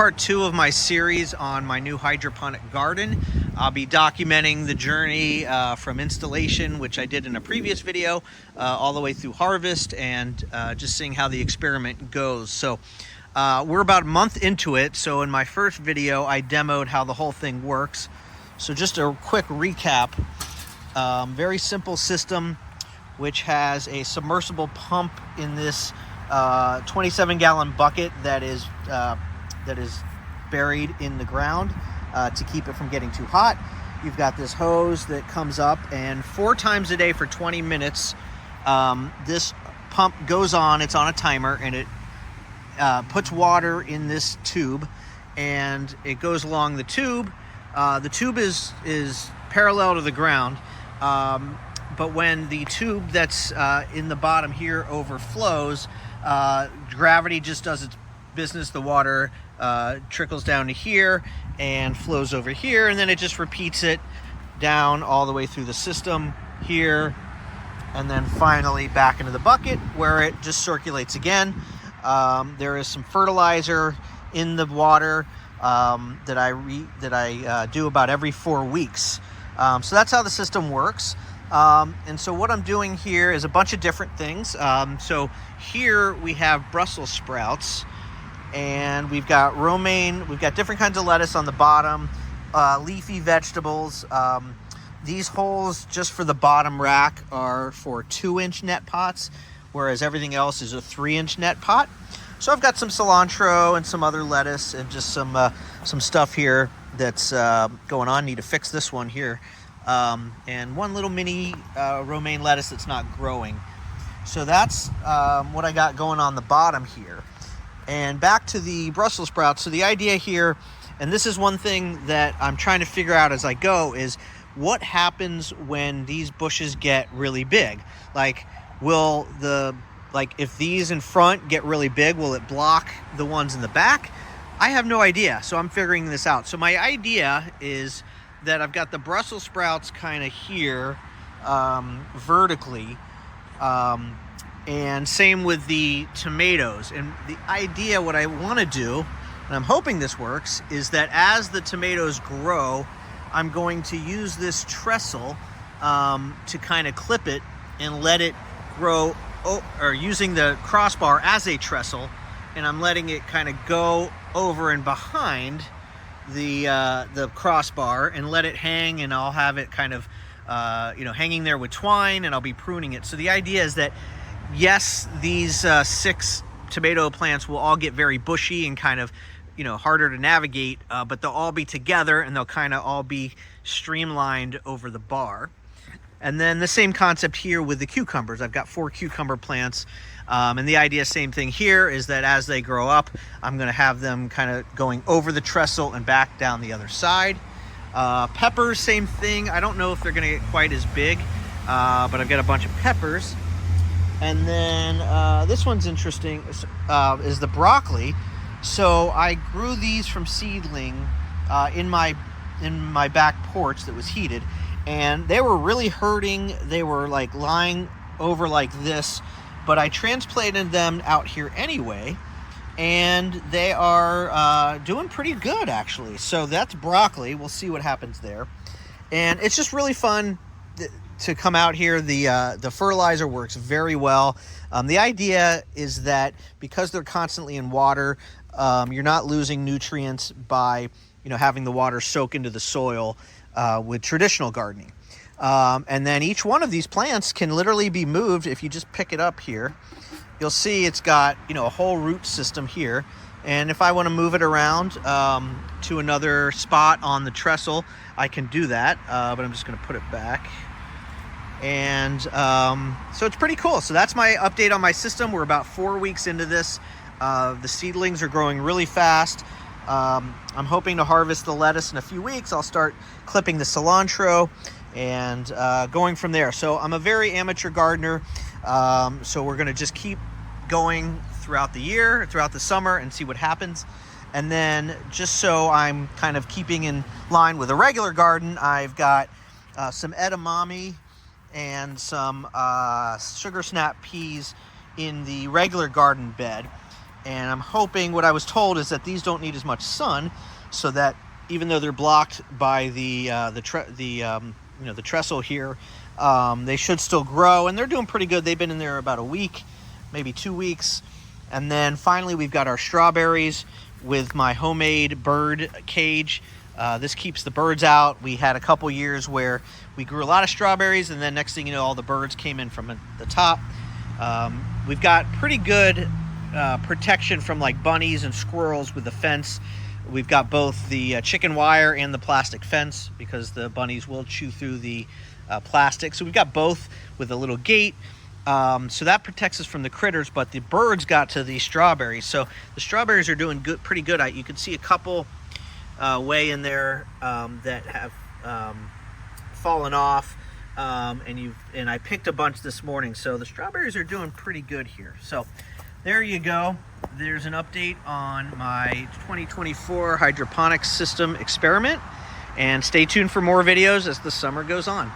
part 2 of my series on my new hydroponic garden. I'll be documenting the journey from installation, which I did in a previous video, all the way through harvest, and just seeing how the experiment goes. So we're about a month into it. So in my first video, I demoed how the whole thing works. So just a quick recap. Very simple system, which has a submersible pump in this 27-gallon bucket that is buried in the ground to keep it from getting too hot. You've got this hose that comes up, and 4 times a day for 20 minutes, this pump goes on. It's on a timer, and it puts water in this tube, and it goes along the tube. The tube is parallel to the ground, but when the tube that's in the bottom here overflows, gravity just does its business. The water trickles down to here and flows over here, and then it just repeats it down all the way through the system here, and then finally back into the bucket where it just circulates again. There is some fertilizer in the water that I do about every 4 weeks. So that's how the system works. And so what I'm doing here is a bunch of different things. So here we have Brussels sprouts, and we've got romaine, we've got different kinds of lettuce on the bottom, leafy vegetables. These holes just for the bottom rack are for 2-inch net pots, whereas everything else is a 3-inch net pot. So I've got some cilantro and some other lettuce and just some stuff here that's going on. Need to fix this one here. And one little mini romaine lettuce that's not growing. So that's what I got going on the bottom here. And back to the Brussels sprouts. So the idea here, and this is one thing that I'm trying to figure out as I go, is what happens when these bushes get really big? Like, if these in front get really big, will it block the ones in the back? I have no idea. So I'm figuring this out. So my idea is that I've got the Brussels sprouts kind of here vertically, and same with the tomatoes. And the idea, what I want to do, and I'm hoping this works, is that as the tomatoes grow, I'm going to use this trestle to kind of clip it and let it grow, or using the crossbar as a trestle, and I'm letting it kind of go over and behind the crossbar and let it hang, and I'll have it kind of hanging there with twine, and I'll be pruning it. So the idea is that, yes, these 6 tomato plants will all get very bushy and kind of harder to navigate, but they'll all be together and they'll kind of all be streamlined over the bar. And then the same concept here with the cucumbers. I've got 4 cucumber plants. And the idea, same thing here, is that as they grow up, I'm going to have them kind of going over the trestle and back down the other side. Peppers, same thing. I don't know if they're going to get quite as big, but I've got a bunch of peppers. And then this one's interesting, is the broccoli. So I grew these from seedling in my back porch that was heated, and they were really hurting. They were like lying over like this, but I transplanted them out here anyway, and they are doing pretty good, actually. So that's broccoli. We'll see what happens there. And it's just really fun to come out here. The fertilizer works very well. The idea is that because they're constantly in water, you're not losing nutrients by having the water soak into the soil with traditional gardening. And then each one of these plants can literally be moved. If you just pick it up here, you'll see it's got a whole root system here. And if I want to move it around to another spot on the trestle, I can do that. But I'm just going to put it back. And so it's pretty cool. So that's my update on my system. We're about 4 weeks into this. The seedlings are growing really fast. I'm hoping to harvest the lettuce in a few weeks. I'll start clipping the cilantro and going from there. So I'm a very amateur gardener. So we're going to just keep going throughout the year, throughout the summer, and see what happens. And then just so I'm kind of keeping in line with a regular garden, I've got some edamame and some sugar snap peas in the regular garden bed. And I'm hoping, what I was told is that these don't need as much sun, so that even though they're blocked by the trestle here, they should still grow, and they're doing pretty good. They've been in there about a week, maybe 2 weeks. And then finally we've got our strawberries with my homemade bird cage. This keeps the birds out. We had a couple years where we grew a lot of strawberries, and then next thing you know, all the birds came in from the top. We've got pretty good protection from like bunnies and squirrels with the fence. We've got both the chicken wire and the plastic fence, because the bunnies will chew through the plastic. So we've got both with a little gate. So that protects us from the critters, but the birds got to the strawberries. So the strawberries are doing good, pretty good. You can see a couple way in there that have fallen off, and I picked a bunch this morning. So the strawberries are doing pretty good here. So there you go. There's an update on my 2024 hydroponics system experiment, and stay tuned for more videos as the summer goes on.